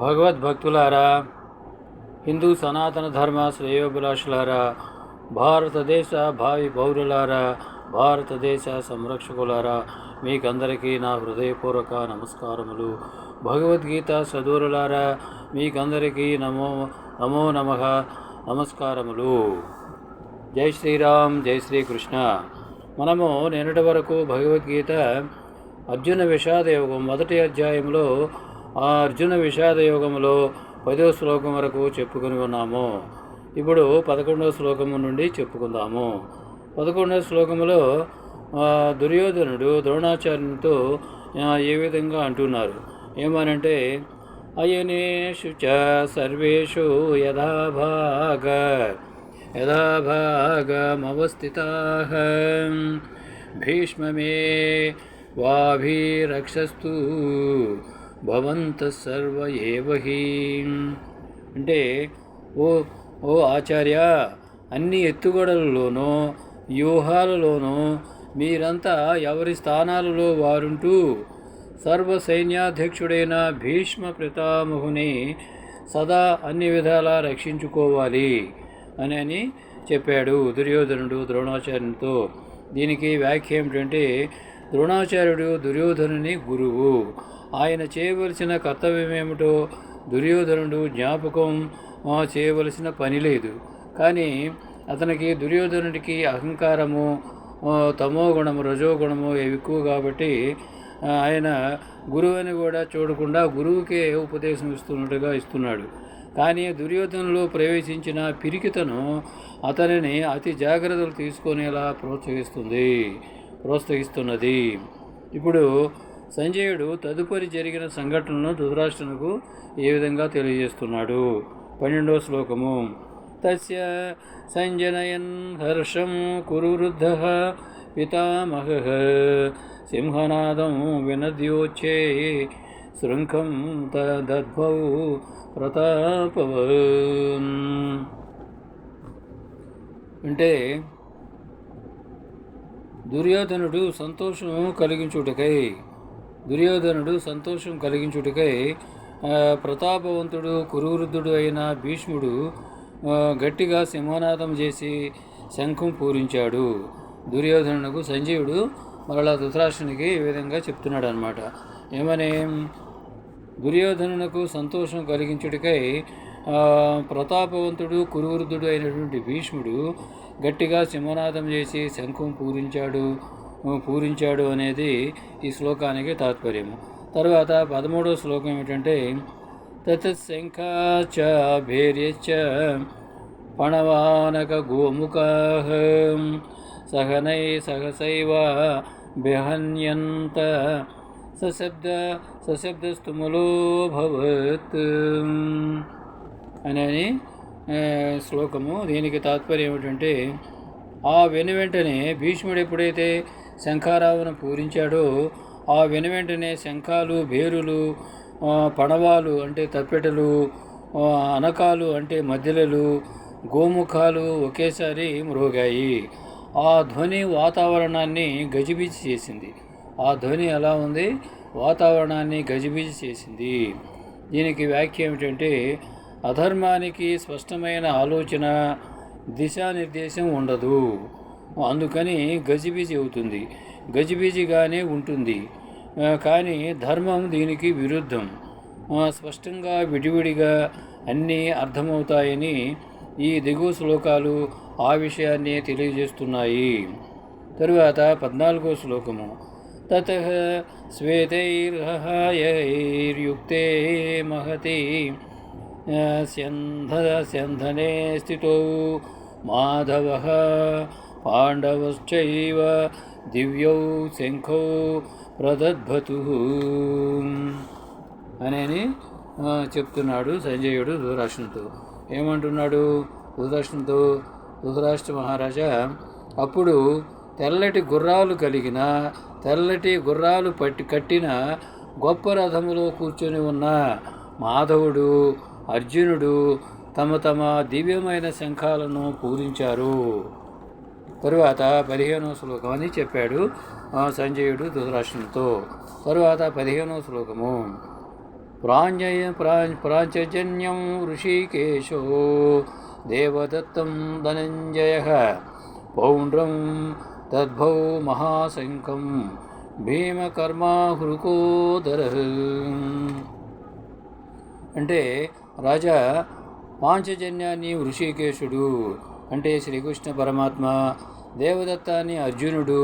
భగవద్భక్తులారా, హిందూ సనాతన ధర్మ శ్రేయోభిలాషులారా, భారతదేశ భావి పౌరులారా, భారతదేశ సంరక్షకులారా, మీకందరికీ నా హృదయపూర్వక నమస్కారములు. భగవద్గీత సదూరులారా, మీకందరికీ నమో నమో నమః నమస్కారములు. జై శ్రీరామ్, జై శ్రీకృష్ణ. మనము నిన్నటి వరకు భగవద్గీత అర్జున విషాద యోగం మొదటి అధ్యాయంలో ఆ అర్జున విషాద యోగంలో 10వ శ్లోకం వరకు చెప్పుకొని ఉన్నాము. ఇప్పుడు 11వ శ్లోకము నుండి చెప్పుకుందాము. 11వ శ్లోకములో దుర్యోధనుడు ద్రోణాచార్యునితో ఏ విధంగా అంటున్నారు ఏమనంటే, అయనేషు చ సర్వేషు యథాభాగమవస్థితాః భీష్మమే వాభిరక్షస్తు భవంతః సర్వ ఏవ హి. అంటే ఓ ఆచార్య, అన్ని ఎత్తుగడలలోనూ వ్యూహాలలోనూ మీరంతా ఎవరి స్థానాలలో వారుంటూ సర్వ సైన్యాధ్యక్షుడైన భీష్మ పితామహుని సదా అన్ని విధాలా రక్షించుకోవాలి అని చెప్పాడు దుర్యోధనుడు ద్రోణాచార్యునితో. దీనికి వ్యాఖ్య ఏమిటంటే, ద్రోణాచార్యుడు దుర్యోధనుని గురువు. ఆయన చేయవలసిన కర్తవ్యం ఏమిటో దుర్యోధనుడు జ్ఞాపకం చేయవలసిన పని లేదు. కానీ అతనికి దుర్యోధనుడికి అహంకారము, తమోగుణము, రజోగుణము ఎక్కువ కాబట్టి ఆయన గురువుని కూడా చూడకుండా గురువుకే ఉపదేశం ఇస్తున్నాడు. కానీ దుర్యోధనలో ప్రవేశించిన పిరికితను అతనిని అతి జాగ్రత్తలు తీసుకునేలా ప్రోత్సహిస్తున్నది. ఇప్పుడు సంజయుడు తదుపరి జరిగిన సంఘటనను ధృతరాష్ట్రునకు ఏ విధంగా తెలియజేస్తున్నాడు. 12వ శ్లోకము. తస్య సంజనయన్ హర్షం కురు వృద్ధః పితామహః సింహనాదం వినద్యోచ్చే శృంఖం తదద్భౌ ప్రతాపవాన్. అంటే దుర్యోధనుడు సంతోషం కలిగించుటకై ప్రతాపవంతుడు కురువృద్ధుడు అయిన భీష్ముడు గట్టిగా సింహనాదం చేసి శంఖం పూరించాడు. దుర్యోధనునకు సంజయుడు మరలా ధృతరాష్ట్రునికి ఈ విధంగా చెప్తున్నాడు అన్నమాట. ఏమని? దుర్యోధనునకు సంతోషం కలిగించుటకై ప్రతాపవంతుడు కురువృద్ధుడు అయినటువంటి భీష్ముడు గట్టిగా సింహనాదం చేసి శంఖం పూరించాడు అనేది ఈ శ్లోకానికి తాత్పర్యము. తర్వాత 13వ శ్లోకం ఏమిటంటే, తత్శంఖాచ భేర్యశ్చ పణవానక గోముఖాః సహసైవ బిహన్యంత సశబ్దస్తుములోభవత్ అని శ్లోకము. దీనికి తాత్పర్యం ఏమిటంటే, ఆ వెనువెంటనే భీష్ముడు ఎప్పుడైతే శంఖారావును పూరించాడో ఆ వెనువెంటనే శంఖాలు, భేరులు, పణవాలు అంటే తప్పెటలు, అనకాలు అంటే మధ్యలలు, గోముఖాలు ఒకేసారి మ్రోగాయి. ఆ ధ్వని వాతావరణాన్ని గజిబిజి చేసింది. ఆ ధ్వని ఎలా ఉంది? వాతావరణాన్ని గజిబిజి చేసింది. దీనికి వ్యాఖ్య ఏమిటంటే, అధర్మానికి స్పష్టమైన ఆలోచన, దిశానిర్దేశం ఉండదు. అందుకని గజిబిజి అవుతుంది, గజిబిజిగానే ఉంటుంది. కానీ ధర్మం దీనికి విరుద్ధం. స్పష్టంగా విడివిడిగా అన్నీ అర్థమవుతాయని ఈ దిగువ శ్లోకాలు ఆ విషయాన్ని తెలియజేస్తున్నాయి. తరువాత 14వ శ్లోకము. తతః శ్వేతైర్హయైర్యుక్తే మహతి స్యంధనే స్థితో మాధవః పాండవశ్చైవ దివ్యౌ శంఖౌ ప్రదద్భతుః అని చెప్తున్నాడు సంజయుడు ధృతరాష్ట్రునితో. ఏమంటున్నాడు ధృతరాష్ట్రునితో? ధృతరాష్ట్ర మహారాజా, అప్పుడు తెల్లటి గుర్రాలు కట్టిన గొప్ప రథములో కూర్చొని ఉన్న మాధవుడు, అర్జునుడు తమ దివ్యమైన శంఖాలను పూరించారు. తరువాత 15వ శ్లోకం అని చెప్పాడు సంజయుడు ధృతరాష్ట్రునితో. తరువాత 15వ శ్లోకము. ప్రాంచజన్యం ఋషికేశో దేవదత్తం ధనంజయ పౌండ్రం తద్భౌ మహాశంఖం భీమకర్మాహృకోదర. అంటే రాజా, పాంచజన్యాన్ని ఋషికేశుడు అంటే శ్రీకృష్ణ పరమాత్మ, దేవదత్తాన్ని అర్జునుడు,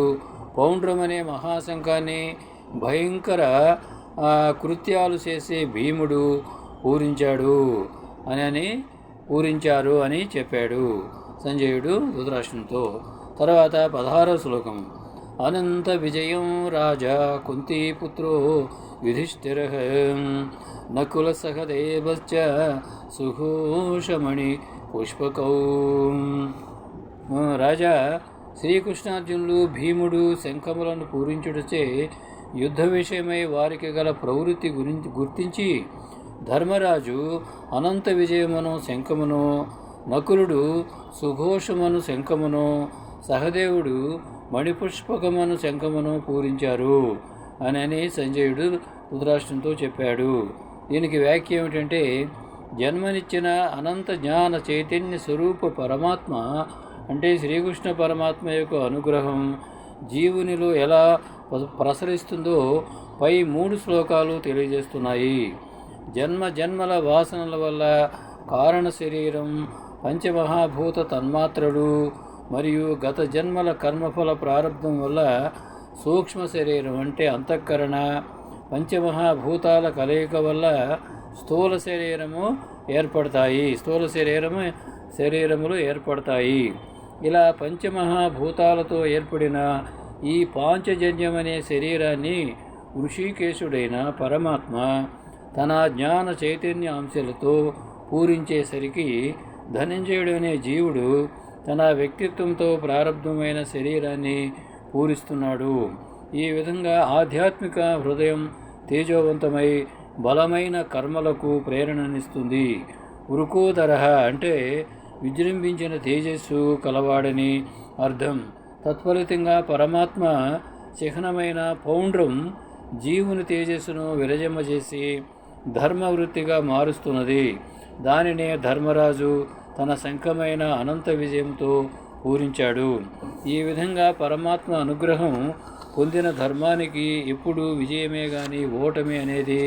పౌండ్రం అనే మహాశంఖాన్ని భయంకర కృత్యాలు చేసే భీముడు పూరించారు అని చెప్పాడు సంజయుడు ధృతరాష్ట్రునితో. తర్వాత 16వ శ్లోకం. అనంత విజయం రాజా కుంతీపుత్రో యుధిష్ఠిర నకుల సహదేవశ్చ సుఘోషమణి పుష్పకౌ. రాజా, శ్రీకృష్ణార్జునులు భీముడు శంఖములను పూరించుటచే యుద్ధ విషయమై వారికి గల ప్రవృత్తి గుర్తించి ధర్మరాజు అనంత విజయమును శంఖమును, నకులుడు సుఘోషమును శంఖమును, సహదేవుడు మణిపుష్పకమును శంఖమును పూరించారు అని సంజయుడు ధృతరాష్ట్రునితో చెప్పాడు. దీనికి వ్యాఖ్య ఏమిటంటే, జన్మనిచ్చిన అనంత జ్ఞాన చైతన్య స్వరూప పరమాత్మ అంటే శ్రీకృష్ణ పరమాత్మ యొక్క అనుగ్రహం జీవునిలో ఎలా ప్రసరిస్తుందో పై 3 శ్లోకాలు తెలియజేస్తున్నాయి. జన్మల వాసనల వల్ల కారణ శరీరం, పంచమహాభూత తన్మాత్రలు మరియు గత జన్మల కర్మఫల ప్రారంభం వల్ల సూక్ష్మ శరీరం అంటే అంతఃకరణ, పంచమహాభూతాల కలయిక వల్ల స్థూల శరీరములు ఏర్పడతాయి. ఇలా పంచమహాభూతాలతో ఏర్పడిన ఈ పాంచజన్యమనే శరీరాన్ని ఋషికేశుడైన పరమాత్మ తన జ్ఞాన చైతన్య అంశాలతో పూరించేసరికి ధనంజయుడు అనే జీవుడు తన వ్యక్తిత్వంతో ప్రారంభమైన శరీరాన్ని పూరిస్తున్నాడు. ఈ విధంగా ఆధ్యాత్మిక హృదయం తేజోవంతమై బలమైన కర్మలకు ప్రేరణనిస్తుంది. వృకోదరః అంటే విజృంభించిన తేజస్సు కలవాడని అర్థం. తత్ఫలితంగా పరమాత్మ చిహ్నమైన పౌండ్రం జీవుని తేజస్సును విరజిమ్మజేసి ధర్మవృత్తిగా మారుస్తున్నది. దానినే ధర్మరాజు తన శంఖమైన అనంత విజయంతో పూరించాడు. ఈ విధంగా పరమాత్మ అనుగ్రహం పొందిన ధర్మానికి ఎప్పుడు విజయమే కానీ ఓటమి అనేది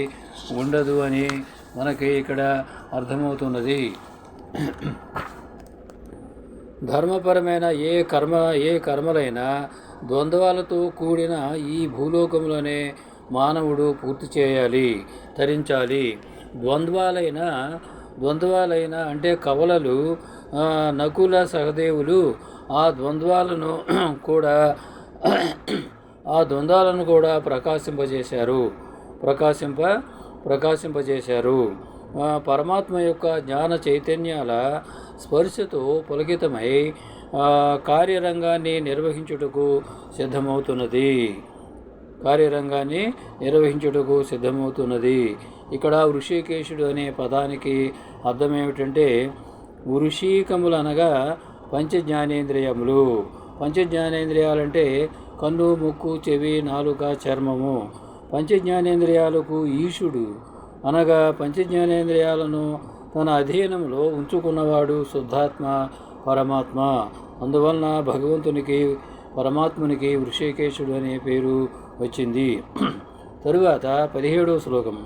ఉండదు అని మనకి ఇక్కడ అర్థమవుతున్నది. ధర్మపరమైన ఏ కర్మలైనా ద్వంద్వాలతో కూడిన ఈ భూలోకంలోనే మానవుడు పూర్తి చేయాలి, తరించాలి. ద్వంద్వాలైన అంటే కవలలు నకుల సహదేవులు ఆ ద్వంద్వాలను కూడా ప్రకాశింపజేశారు. పరమాత్మ యొక్క జ్ఞాన చైతన్యాల స్పర్శతో పులకితమై కార్యరంగాన్ని నిర్వహించుటకు సిద్ధమవుతున్నది. ఇక్కడ వృషికేశుడు అనే పదానికి అర్థం ఏమిటంటే, వృషికములు అనగా పంచజ్ఞానేంద్రియములు. పంచజ్ఞానేంద్రియాలంటే కన్ను, ముక్కు, చెవి, నాలుక, చర్మము. పంచజ్ఞానేంద్రియాలకు ఈశుడు అనగా పంచజ్ఞానేంద్రియాలను తన అధీనంలో ఉంచుకున్నవాడు శుద్ధాత్మ పరమాత్మ. అందువలన పరమాత్మునికి వృషికేశుడు అనే పేరు వచ్చింది. తరువాత 17వ శ్లోకం.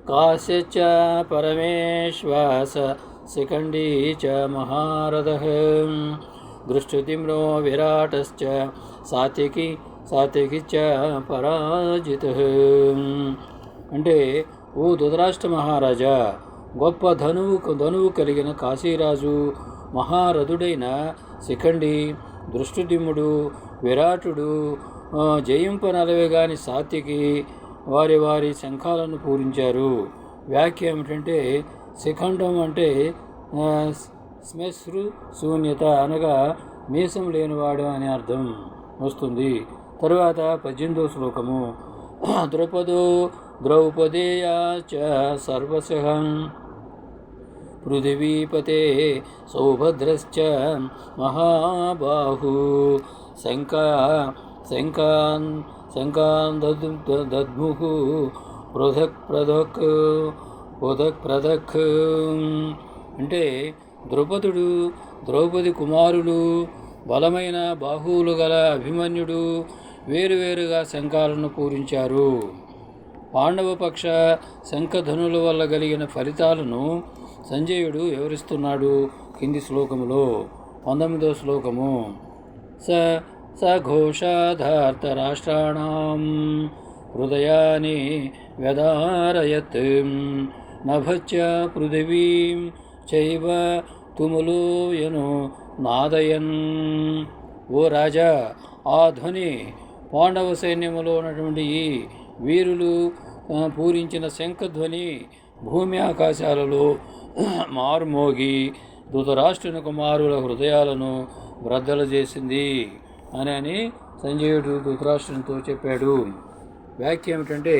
కాశ్యచ్చ పరమేశ్వాస శిఖండీ చ మహారథః దృష్టతిమ్నో విరాటశ్చ సాత్యకిచ్చ పరాజితః. అంటే, ఓ ధృతరాష్ట్ర మహారాజా, గొప్ప ధనువు కలిగిన కాశీరాజు, మహారథుడైన శిఖండి, దృష్టద్యుమ్నుడు, విరాటుడు, జయింపనలవేగాని సాత్యకి వారి శంఖాలను పూరించారు. వ్యాఖ్య ఏమిటంటే, శిఖండం అంటే శ్మశ్రు శూన్యత అనగా మీసం లేనివాడు అనే అర్థం వస్తుంది. తరువాత 18వ శ్లోకము. ద్రౌపదేయా చ సర్వశః పృథివీపతే సౌభద్రశ్చ మహాబాహు శంకాన్ దద్ముః పృథక్ ప్రథక్ ఉదక్ ప్రథక్ అంటే ద్రౌపదుడు ద్రౌపది కుమారులు బలమైన బాహువులు గల అభిమన్యుడు వేరువేరుగా శంఖాలను పూరించారు. పాండవపక్ష శంఖధనుల వల్ల కలిగిన ఫలితాలను సంజయుడు వివరిస్తున్నాడు కింది శ్లోకములో. 19వ శ్లోకము. సఘోషాధార్తరాష్ట్రాణం హృదయాని వ్యధారయత్ నభచ్చ పృథివీం చైవ తుములో యను నాదయన్. ఓ రాజా, ఆ ధ్వని పాండవ సైన్యములో ఉన్నటువంటి ఈ వీరులు పూరించిన శంఖధ్వని భూమి ఆకాశాలలో మారుమోగి ధృతరాష్ట్రుని కుమారుల హృదయాలను బ్రద్దలు చేసింది అని సంజయుడు ధృతరాష్ట్రునితో చెప్పాడు. వ్యాఖ్య ఏమిటంటే,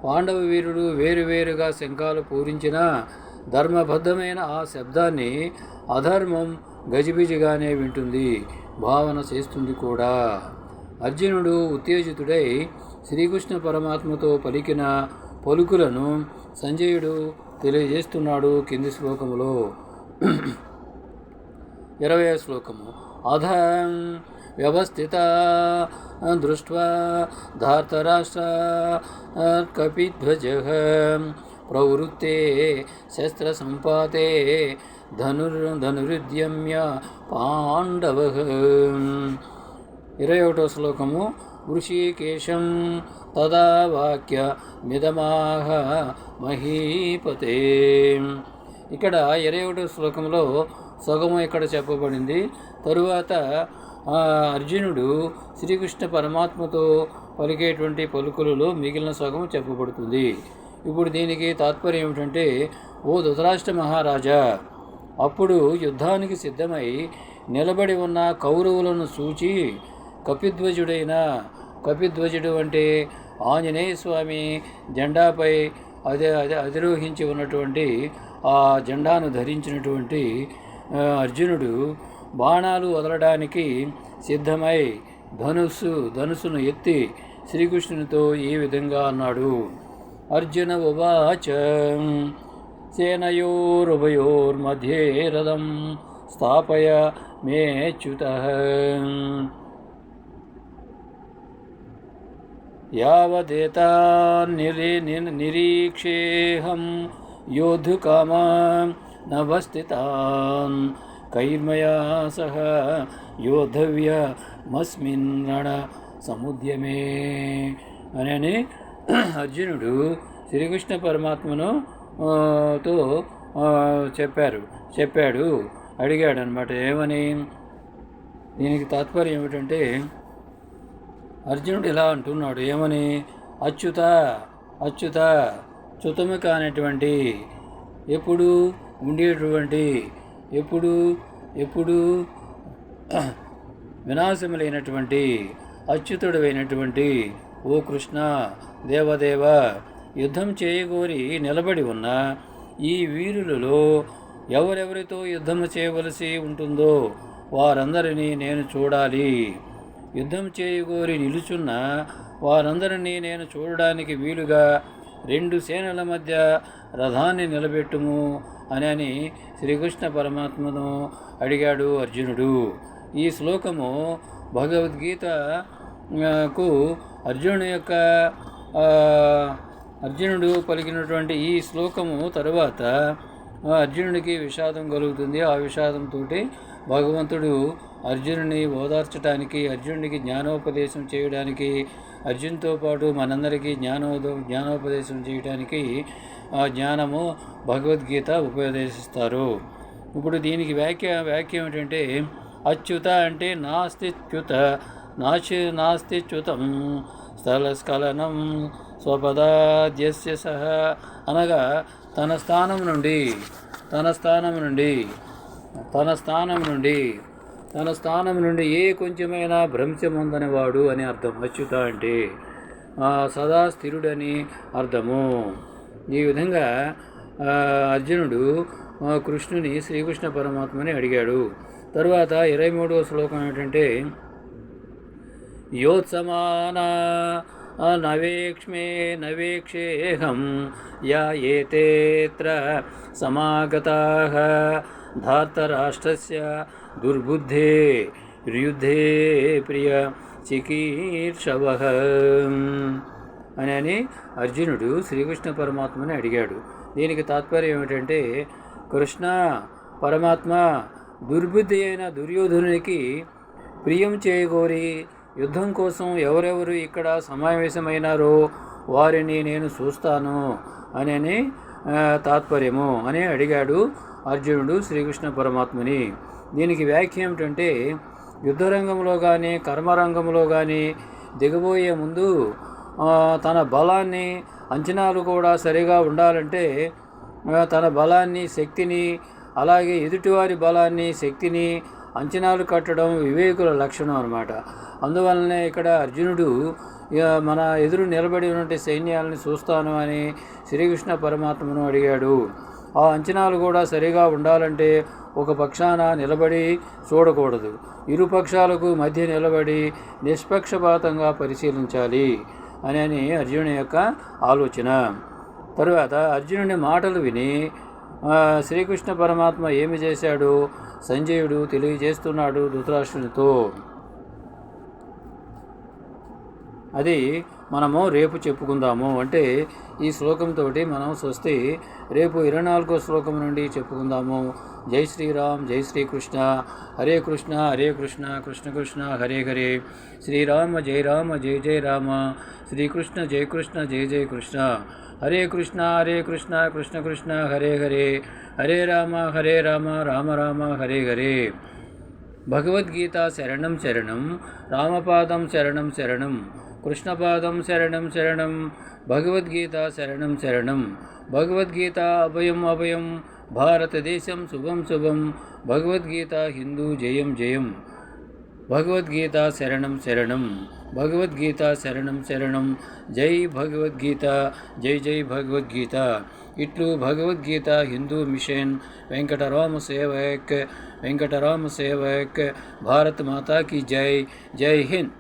పాండవ వీరుడు వేరువేరుగా శంఖాలు పూరించిన ధర్మబద్ధమైన ఆ శబ్దాన్ని అధర్మం గజిబిజిగానే వింటుంది, భావన చేస్తుంది కూడా. అర్జునుడు ఉత్తేజితుడై శ్రీకృష్ణ పరమాత్మతో పలికిన పలుకులను సంజయుడు తెలియజేస్తున్నాడు కింది శ్లోకములో. 20వ శ్లోకము. అధ వ్యవస్థిత దృష్ట్వా ధార్తరాష్ట్ర కపిధ్వజ ప్రవృత్తే శస్త్ర సంపాతే ధనురుద్యమ్య పాండవ. 21వ శ్లోకము. వృషికేశం తదా వాక్య మిదమాహ మహీపతే. ఇక్కడ 21వ శ్లోకంలో సగము ఇక్కడ చెప్పబడింది. తరువాత అర్జునుడు శ్రీకృష్ణ పరమాత్మతో పలికేటువంటి పలుకులలో మిగిలిన సగం చెప్పబడుతుంది. ఇప్పుడు దీనికి తాత్పర్యం ఏమిటంటే, ఓ ధృతరాష్ట్ర మహారాజా, అప్పుడు యుద్ధానికి సిద్ధమై నిలబడి ఉన్న కౌరవులను చూచి కపిధ్వజుడు అంటే ఆంజనేయ స్వామి జెండాపై అధిరోహించి ఉన్నటువంటి ఆ జెండాను ధరించినటువంటి అర్జునుడు బాణాలు వదలడానికి సిద్ధమై ధనుసును ఎత్తి శ్రీకృష్ణునితో ఈ విధంగా అన్నాడు. అర్జున ఉవాచ సేనయోరుభయోర్మధ్యే రథం స్థాపయ మేచ్యుతః యావదేతాన్నిరీక్షేహం యోద్ధుకామాన్ నవస్థితాన్ కైర్మయా సహ యోద్ధవ్యమస్మిన్ రణ సముద్యమే అని అర్జునుడు శ్రీకృష్ణ పరమాత్మను తో చెప్పాడు, అడిగాడు అనమాట. ఏమని? దీనికి తాత్పర్యం ఏమిటంటే, అర్జునుడు ఇలా అంటున్నాడు. ఏమని? అచ్యుత చ్యుతము కానటువంటి, ఎప్పుడు ఉండేటువంటి, ఎప్పుడు వినాశములైనటువంటి అచ్యుతుడైనటువంటి ఓ కృష్ణ దేవదేవ, యుద్ధం చేయగోరి నిలబడి ఉన్న ఈ వీరులలో ఎవరెవరితో యుద్ధము చేయవలసి ఉంటుందో వారందరినీ నేను చూడాలి. యుద్ధం చేయగోరి నిలుచున్న వారందరినీ నేను చూడడానికి వీలుగా 2 సేనల మధ్య రథాన్ని నిలబెట్టుము అని శ్రీకృష్ణ పరమాత్మను అడిగాడు అర్జునుడు. ఈ శ్లోకము భగవద్గీతకు అర్జునుడు పలికినటువంటి ఈ శ్లోకము తరువాత అర్జునుడికి విషాదం కలుగుతుంది. ఆ విషాదంతో భగవంతుడు అర్జునుని ఓదార్చడానికి, అర్జునుడికి జ్ఞానోపదేశం చేయడానికి, అర్జునుతో పాటు మనందరికీ జ్ఞానోపదేశం చేయడానికి ఆ జ్ఞానము భగవద్గీత ఉపదేశిస్తారు. ఇప్పుడు దీనికి వాక్యం ఏమిటంటే, అచ్యుత అంటే నాస్తి చ్యుతం స్థలస్ఖలనం స్వపదాద్యస్య సహ, అనగా తన స్థానం నుండి ఏ కొంచెమైనా భ్రంశమొందని వాడు అని అర్థం. అచ్యుత అంటే సదా స్థిరుడని అర్థము. ఈ విధంగా అర్జునుడు కృష్ణుని శ్రీకృష్ణ పరమాత్మని అడిగాడు. తరువాత 23వ శ్లోకం ఏంటంటే, యోత్సమాన నవేక్ష్మే నవేక్షేహం యా ఏతేత్ర సమాగతాః ధార్తరాష్ట్రస్య దుర్బుద్ధే యుద్ధే ప్రియ చికీర్షవః అని అర్జునుడు శ్రీకృష్ణ పరమాత్మని అడిగాడు. దీనికి తాత్పర్యం ఏమిటంటే, కృష్ణ పరమాత్మ దుర్బుద్ధి అయిన దుర్యోధనునికి ప్రియం చేయగోరి యుద్ధం కోసం ఎవరెవరు ఇక్కడ సమావేశమైనారో వారిని నేను చూస్తాను అని తాత్పర్యము అని అడిగాడు అర్జునుడు శ్రీకృష్ణ పరమాత్మని. దీనికి వ్యాఖ్య ఏమిటంటే, యుద్ధరంగంలో కానీ కర్మరంగంలో కానీ దిగబోయే ముందు తన బలాన్ని అంచనాలు కూడా సరిగా ఉండాలంటే తన బలాన్ని శక్తిని అలాగే ఎదుటివారి బలాన్ని శక్తిని అంచనాలు కట్టడం వివేకుల లక్షణం అన్నమాట. అందువలనే ఇక్కడ అర్జునుడు మన ఎదురు నిలబడి ఉన్నటువంటి సైన్యాలను చూస్తాను అని శ్రీకృష్ణ పరమాత్మను అడిగాడు. ఆ అంచనాలు కూడా సరిగా ఉండాలంటే ఒక పక్షాన నిలబడి చూడకూడదు, ఇరు పక్షాలకు మధ్య నిలబడి నిష్పక్షపాతంగా పరిశీలించాలి అని అర్జునుని యొక్క ఆలోచన. తరువాత అర్జునుని మాటలు విని శ్రీకృష్ణ పరమాత్మ ఏమి చేశాడు సంజయుడు తెలియజేస్తున్నాడు ధృతరాష్ట్రునితో. అది మనము రేపు చెప్పుకుందాము. అంటే ఈ శ్లోకంతో మనం స్వస్తి రేపు 24వ శ్లోకం నుండి చెప్పుకుందాము. జై శ్రీరామ్, జై శ్రీకృష్ణ, హరే కృష్ణ హరే కృష్ణ కృష్ణ కృష్ణ హరే హరే, శ్రీరామ జయ రామ జయ జయ రామ, శ్రీకృష్ణ జయ కృష్ణ జయ జయ కృష్ణ, హరే కృష్ణ కృష్ణ కృష్ణ హరే హరే, హరే రామ రామ రామ హరే హరే. భగవద్గీత శరణం శరణం, రామపాదం శరణం శరణం, కృష్ణపాదం శరణం శరణం, భగవద్గీత శరణం శరణం, భగవద్గీత అభయం అభయం, భారతదేశం శుభం శుభం, భగవద్గీత హిందూ జయం జయం, భగవద్గీత శరణం శరణం, భగవద్గీత శరణం శరణం, జై భగవద్గీత, జై జై భగవద్గీత. ఇట్లు భగవద్గీత హిందూ మిషన్ వెంకటరామ సేవక్, వెంకటరామ సేవక్. భారత్ మాతా కీ జై. జై హింద్.